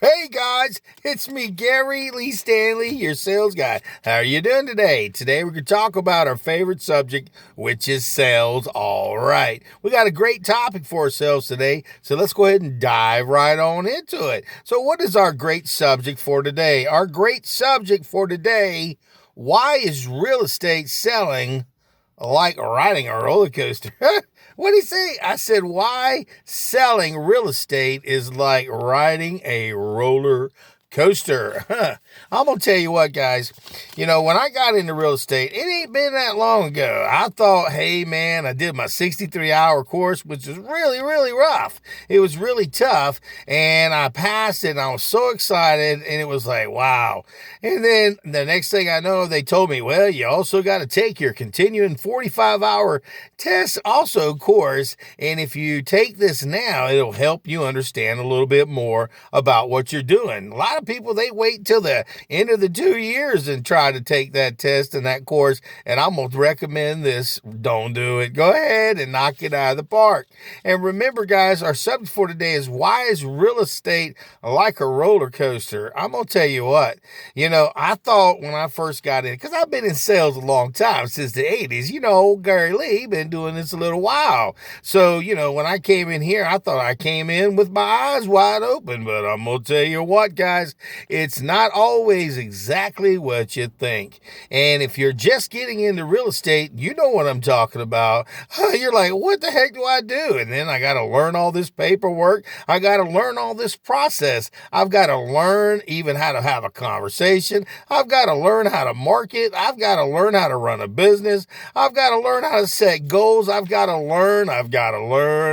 Hey guys, it's me, Gary Lee Stanley, your sales guy. How are you doing today? Today we're going to talk about our favorite subject, which is sales. All right. We got a great topic for ourselves today, so let's go ahead and dive right on into it. So what is our great subject for today? Our great subject for today, why is real estate selling like riding a roller coaster? What did he say? I said, why selling real estate is like riding a roller coaster. I'm going to tell you what, guys. You know, when I got into real estate, it ain't been that long ago. I thought, hey, man, I did my 63-hour course, which was really, really rough. It was really tough, and I passed it, and I was so excited, and it was like, wow. And then the next thing I know, they told me, well, you also got to take your continuing 45-hour test also course, and if you take this now, it'll help you understand a little bit more about what you're doing. A lot of people, they wait till the end of the 2 years and try to take that test and that course, and I'm going to recommend this. Don't do it. Go ahead and knock it out of the park. And remember, guys, our subject for today is why is real estate like a roller coaster? I'm going to tell you what, I thought when I first got in, because I've been in sales a long time, since the 80s, old Gary Lee, been doing this a little while. So, when I came in here, I thought I came in with my eyes wide open, but I'm going to tell you what, guys, it's not always exactly what you think. And if you're just getting into real estate, you know what I'm talking about. You're like, what the heck do I do? And then I got to learn all this paperwork. I got to learn all this process. I've got to learn even how to have a conversation. I've got to learn how to market. I've got to learn how to run a business. I've got to learn how to set goals. I've got to learn.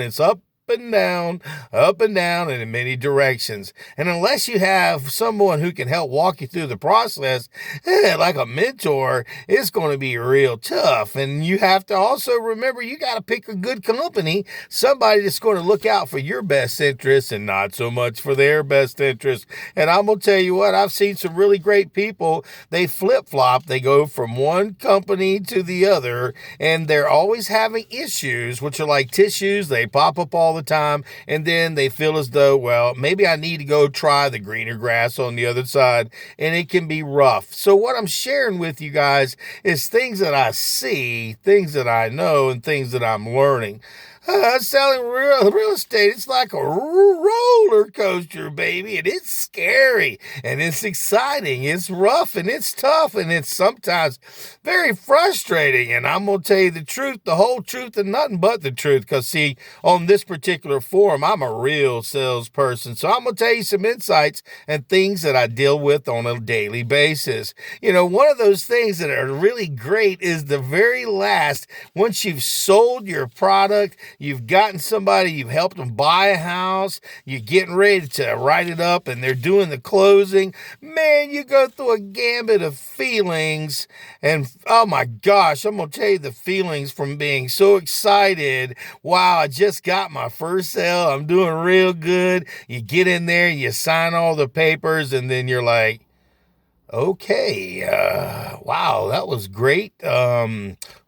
It's up and down, and in many directions. And unless you have someone who can help walk you through the process, like a mentor, it's going to be real tough. And you have to also remember, you got to pick a good company, somebody that's going to look out for your best interests and not so much for their best interests. And I'm going to tell you what, I've seen some really great people. They flip-flop. They go from one company to the other, and they're always having issues, which are like tissues. They pop up all the time, and then they feel as though, well, maybe I need to go try the greener grass on the other side, and it can be rough. So what I'm sharing with you guys is things that I see, things that I know, and things that I'm learning. Selling real estate, it's like a roller coaster, baby, and it's scary, and it's exciting, it's rough, and it's tough, and it's sometimes very frustrating, and I'm going to tell you the truth, the whole truth, and nothing but the truth, because, see, on this particular forum, I'm a real salesperson, so I'm going to tell you some insights and things that I deal with on a daily basis. One of those things that are really great is the very last, once you've sold your product, you've gotten somebody, you've helped them buy a house, you're getting ready to write it up, and they're doing the closing. Man, you go through a gambit of feelings, and oh my gosh, I'm going to tell you the feelings from being so excited. Wow, I just got my first sale. I'm doing real good. You get in there, you sign all the papers, and then you're like, okay, wow, that was great.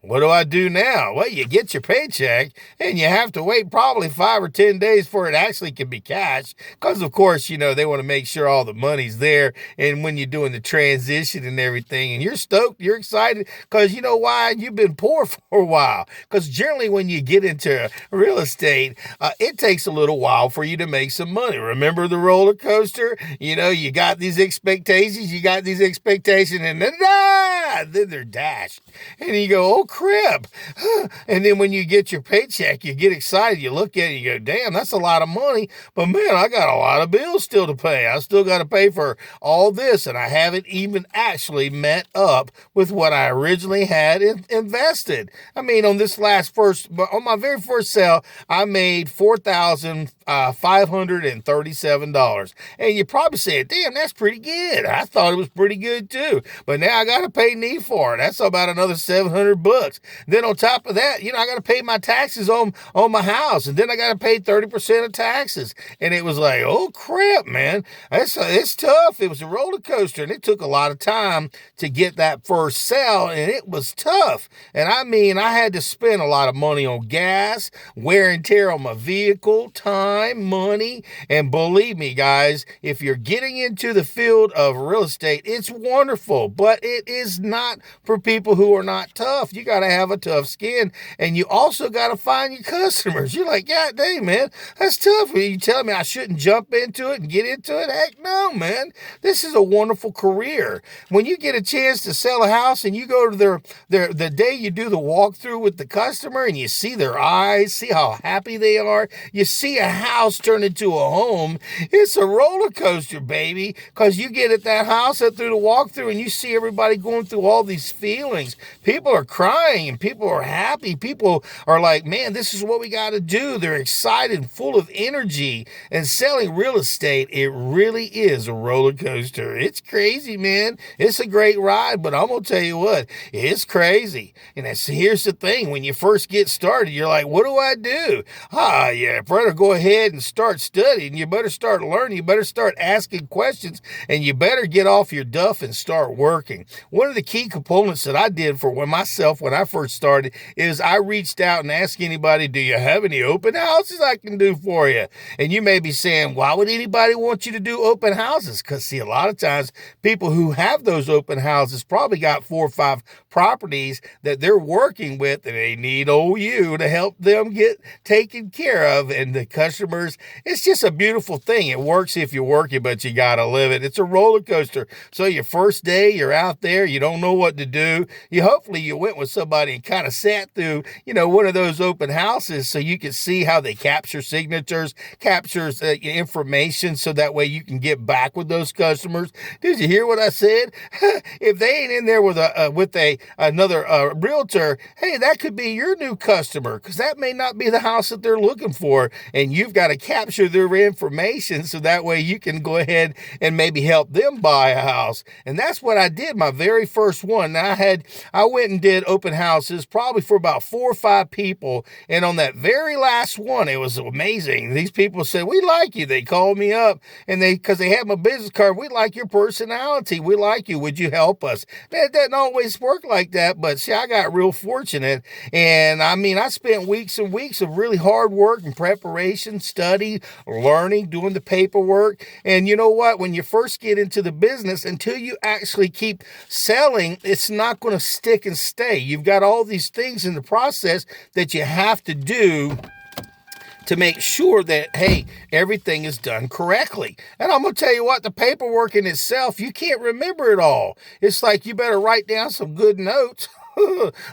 What do I do now? Well, you get your paycheck, and you have to wait probably 5 or 10 days before it actually can be cashed. Because, of course, they want to make sure all the money's there. And when you're doing the transition and everything, and you're stoked, you're excited, because you know why? You've been poor for a while. Because generally when you get into real estate, it takes a little while for you to make some money. Remember the roller coaster? You got these expectations, and then they're dashed. And you go, oh, crap. And then when you get your paycheck, you get excited. You look at it, you go, damn, that's a lot of money. But, man, I got a lot of bills still to pay. I still got to pay for all this, and I haven't even actually met up with what I originally had invested. I mean, on my very first sale, I made $4,537. And you probably said, damn, that's pretty good. I thought it was pretty good too. But now I got to pay knee for it. That's about another $700. Then on top of that, I got to pay my taxes on my house, and then I got to pay 30% of taxes. And it was like, oh crap, man, it's tough. It was a roller coaster, and it took a lot of time to get that first sale, and it was tough. And I mean, I had to spend a lot of money on gas, wear and tear on my vehicle, time, money. And believe me, guys, if you're getting into the field of real estate, it's wonderful, but it is not for people who are not tough. You got to have a tough skin, and you also got to find your customers. You're like, God dang, man, that's tough. Are you telling me I shouldn't jump into it and get into it? Heck no, man. This is a wonderful career. When you get a chance to sell a house and you go to the day you do the walkthrough with the customer and you see their eyes, see how happy they are, you see a house turn into a home, it's a roller coaster, baby, because you get at that house and through the walkthrough and you see everybody going through all these feelings. People are crying and people are happy. People are like, man, this is what we got to do. They're excited, full of energy. And selling real estate, it really is a roller coaster. It's crazy, man. It's a great ride, but I'm going to tell you what, it's crazy. And here's the thing. When you first get started, you're like, what do I do? Yeah, better go ahead and start studying. You better start learning. You better start asking questions, and you better get off your duff and start working. One of the key components that I did for myself when I first started is I reached out and asked anybody, do you have any open houses I can do for you? And you may be saying, why would anybody want you to do open houses? Because see, a lot of times people who have those open houses probably got 4 or 5 properties that they're working with, and they need you to help them get taken care of. And the customers, it's just a beautiful thing. It works if you're working, but you got to live it. It's a roller coaster. So your first day, you're out there, you don't know what to do. Hopefully you went with somebody and kind of sat through, one of those open houses so you can see how they capture signatures, captures information, so that way you can get back with those customers. Did you hear what I said? If they ain't in there with another realtor, hey, that could be your new customer, because that may not be the house that they're looking for, and you've got to capture their information so that way you can go ahead and maybe help them buy a house. And that's what I did my very first one. I went and did open houses probably for about 4 or 5 people, and on that very last one, it was amazing. These people said, we like you. They called me up, and because they had my business card, we like your personality. We like you. Would you help us? That doesn't always work like that, but see, I got real fortunate. And I mean, I spent weeks and weeks of really hard work and preparation, study, learning, doing the paperwork. And you know what? When you first get into the business, until you actually keep selling, it's not going to stick and stay. You've got all these things in the process that you have to do to make sure that, hey, everything is done correctly. And I'm going to tell you what, the paperwork in itself, you can't remember it all. It's like you better write down some good notes.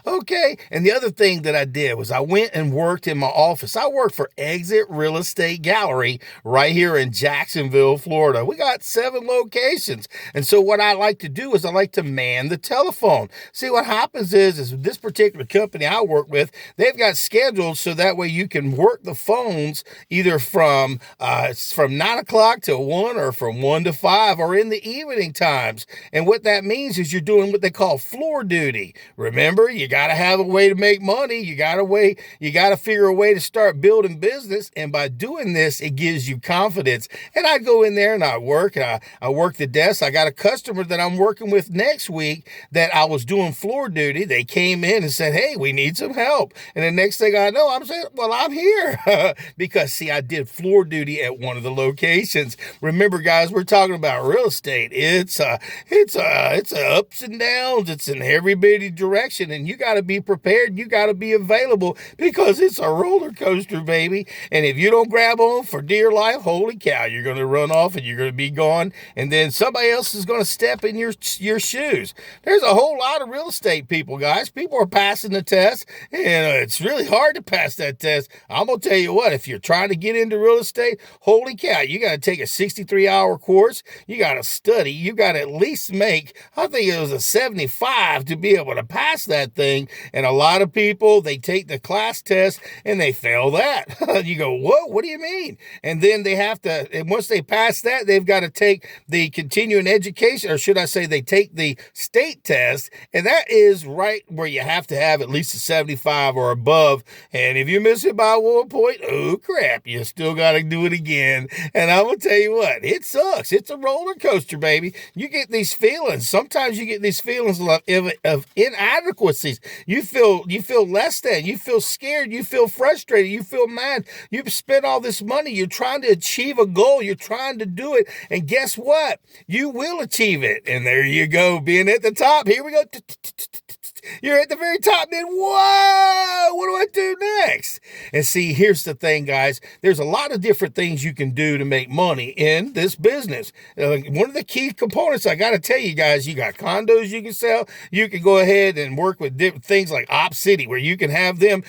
Okay. And the other thing that I did was I went and worked in my office. I worked for Exit Real Estate Gallery right here in Jacksonville, Florida. We got 7 locations. And so what I like to do is I like to man the telephone. See, what happens is this particular company I work with, they've got schedules so that way you can work the phones either from 9 o'clock to 1 or from 1 to 5 or in the evening times. And what that means is you're doing what they call floor duty. Remember, you got to have a way to make money. You got to figure a way to start building business. And by doing this, it gives you confidence. And I go in there and I work the desk. I got a customer that I'm working with next week that I was doing floor duty. They came in and said, hey, we need some help. And the next thing I know, I'm saying, well, I'm here because see, I did floor duty at one of the locations. Remember, guys, we're talking about real estate. It's ups and downs. It's in every bitty direction. And you got to be prepared. You got to be available because it's a roller coaster, baby. And if you don't grab on for dear life, holy cow, you're going to run off and you're going to be gone. And then somebody else is going to step in your shoes. There's a whole lot of real estate people, guys. People are passing the test, and it's really hard to pass that test. I'm going to tell you what, if you're trying to get into real estate, holy cow, you got to take a 63-hour course. You got to study. You got to at least make, I think it was a 75 to be able to pass pass that thing. And a lot of people, they take the class test and they fail that. You go, whoa, what do you mean? And then they have to, and once they pass that, they've got to take the continuing education, or should I say they take the state test. And that is right where you have to have at least a 75 or above. And if you miss it by 1 point, oh crap, you still got to do it again. And I'm going to tell you what, it sucks. It's a roller coaster, baby. You get these feelings. Sometimes you get these feelings of inadequacies. You feel less than. You feel scared. You feel frustrated. You feel mad. You've spent all this money. You're trying to achieve a goal. You're trying to do it. And guess what? You will achieve it. And there you go, being at the top. Here we go. You're at the very top. Then, whoa, what do I do next? And see, here's the thing, guys. There's a lot of different things you can do to make money in this business. One of the key components, I got to tell you guys, you got condos you can sell. You can go ahead and work with different things like Op City, where you can have them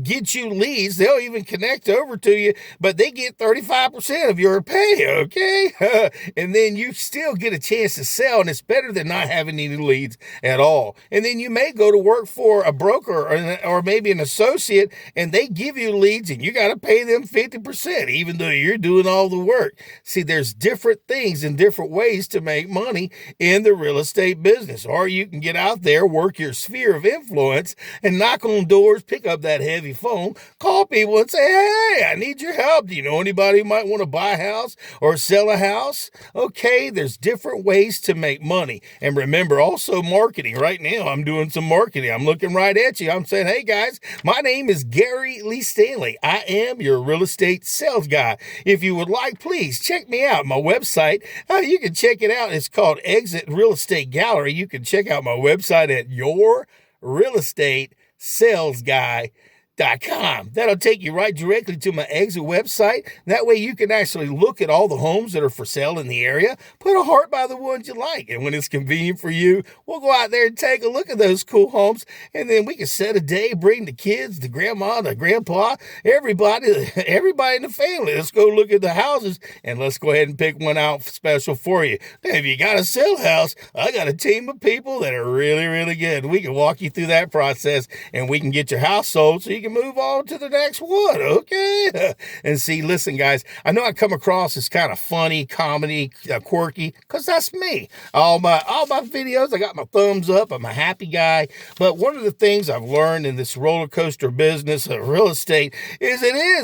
get you leads. They'll even connect over to you, but they get 35% of your pay, okay? And then you still get a chance to sell, and it's better than not having any leads at all. And then you may go to work for a broker or maybe an associate, and they give you leads, and you got to pay them 50%, even though you're doing all the work. See, there's different things and different ways to make money in the real estate business. Or you can get out there, work your sphere of influence, and knock on doors, pick up that heavy phone, call people and say, hey, I need your help. Do you know anybody who might want to buy a house or sell a house? Okay, there's different ways to make money. And remember, also marketing. Right now, I'm doing some marketing. I'm looking right at you. I'm saying, hey, guys, my name is Gary Lee Stanley. I am your real estate sales guy. If you would like, please check me out. My website, you can check it out. It's called Exit Real Estate Gallery. You can check out my website at yourrealestatesalesguy.com. That'll take you right directly to my exit website. That way you can actually look at all the homes that are for sale in the area, put a heart by the ones you like. And when it's convenient for you, we'll go out there and take a look at those cool homes. And then we can set a day, bring the kids, the grandma, the grandpa, everybody in the family. Let's go look at the houses and let's go ahead and pick one out special for you. Now, if you got a sell house, I got a team of people that are really, really good. We can walk you through that process and we can get your house sold so you can move on to the next one, okay? And see, listen, guys, I know I come across as kind of funny, comedy, quirky, because that's me. All my videos, I got my thumbs up. I'm a happy guy. But one of the things I've learned in this roller coaster business of real estate is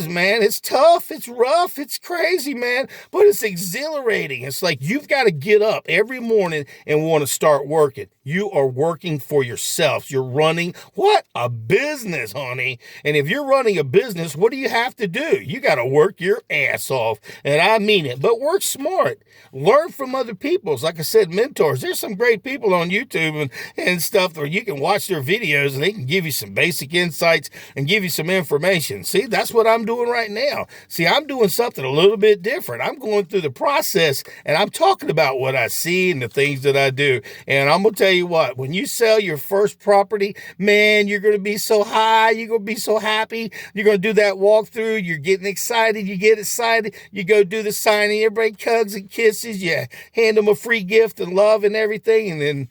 man. It's tough. It's rough. It's crazy, man. But it's exhilarating. It's like you've got to get up every morning and want to start working. You are working for yourself. You're running what? A business, honey. And if you're running a business, what do you have to do? You got to work your ass off. And I mean it, but work smart. Learn from other people. Like I said, mentors. There's some great people on YouTube and stuff where you can watch their videos and they can give you some basic insights and give you some information. See, that's what I'm doing right now. See, I'm doing something a little bit different. I'm going through the process and I'm talking about what I see and the things that I do. And I'm going to tell you what, when you sell your first property, man, you're going to be so high. You're going to be so happy. You're going to do that walkthrough. You're getting excited. You get excited. You go do the signing. Everybody hugs and kisses. You hand them a free gift and love and everything. And then,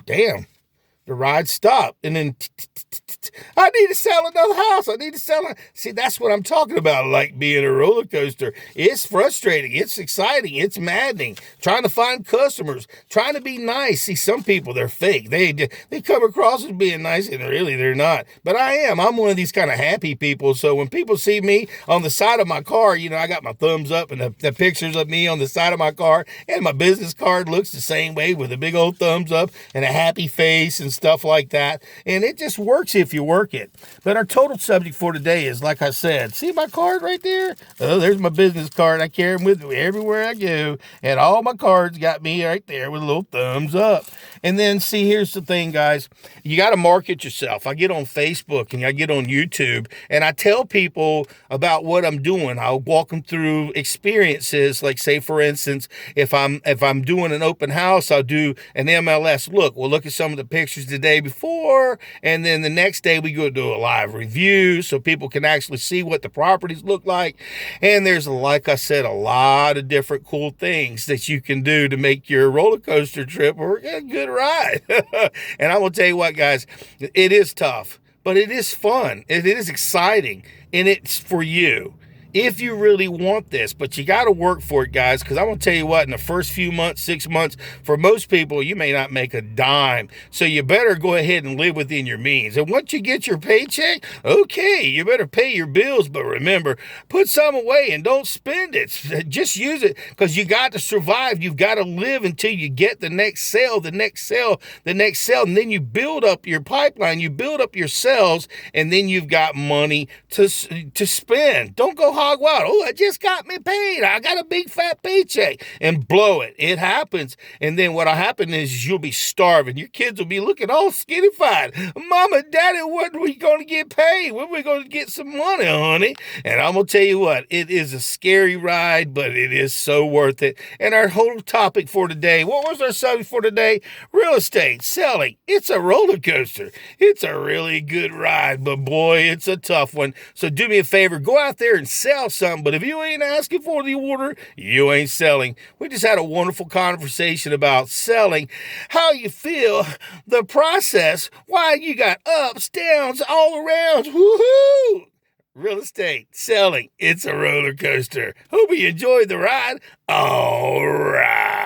damn, the ride stopped. And then, I need to sell another house. I need to sell it. See, that's what I'm talking about, like being a roller coaster. It's frustrating. It's exciting. It's maddening. Trying to find customers. Trying to be nice. See, some people, they're fake. They come across as being nice, and really they're not. But I am. I'm one of these kind of happy people. So when people see me on the side of my car, you know, I got my thumbs up and the pictures of me on the side of my car, and my business card looks the same way with a big old thumbs up and a happy face and stuff like that. And it just works if you work it. But our total subject for today is, like I said, see my card right there? Oh, there's my business card. I carry them with me everywhere I go. And all my cards got me right there with a little thumbs up. And then, see, here's the thing, guys. You got to market yourself. I get on Facebook and I get on YouTube and I tell people about what I'm doing. I'll walk them through experiences. Like, say, for instance, if I'm doing an open house, I'll do an MLS look. We'll look at some of the pictures package the day before, and then the next day we go do a live review so people can actually see what the properties look like. And there's, like I said, a lot of different cool things that you can do to make your roller coaster trip a good ride. And I'm going to tell you what, guys, it is tough, but it is fun. It is exciting, and it's for you if you really want this. But you got to work for it, guys, because I'm going to tell you what, in the first few months, 6 months, for most people, you may not make a dime. So you better go ahead and live within your means. And once you get your paycheck, okay, you better pay your bills. But remember, put some away and don't spend it. Just use it, because you got to survive. You've got to live until you get the next sale, the next sale, the next sale. And then you build up your pipeline, you build up your sales, and then you've got money to spend. Don't go hog wild. Oh, I just got me paid. I got a big fat paycheck, and blow it. It happens. And then what'll happen is you'll be starving. Your kids will be looking all skinny-fied. Mama, Daddy, when are we going to get paid? When are we going to get some money, honey? And I'm going to tell you what, it is a scary ride, but it is so worth it. And our whole topic for today, what was our subject for today? Real estate, selling. It's a roller coaster. It's a really good ride, but boy, it's a tough one. So do me a favor, go out there and sell something, but if you ain't asking for the order, you ain't selling. We just had a wonderful conversation about selling, how you feel, the process, why you got ups, downs, all around. Woohoo! Real estate, selling, it's a roller coaster. Hope you enjoyed the ride. All right.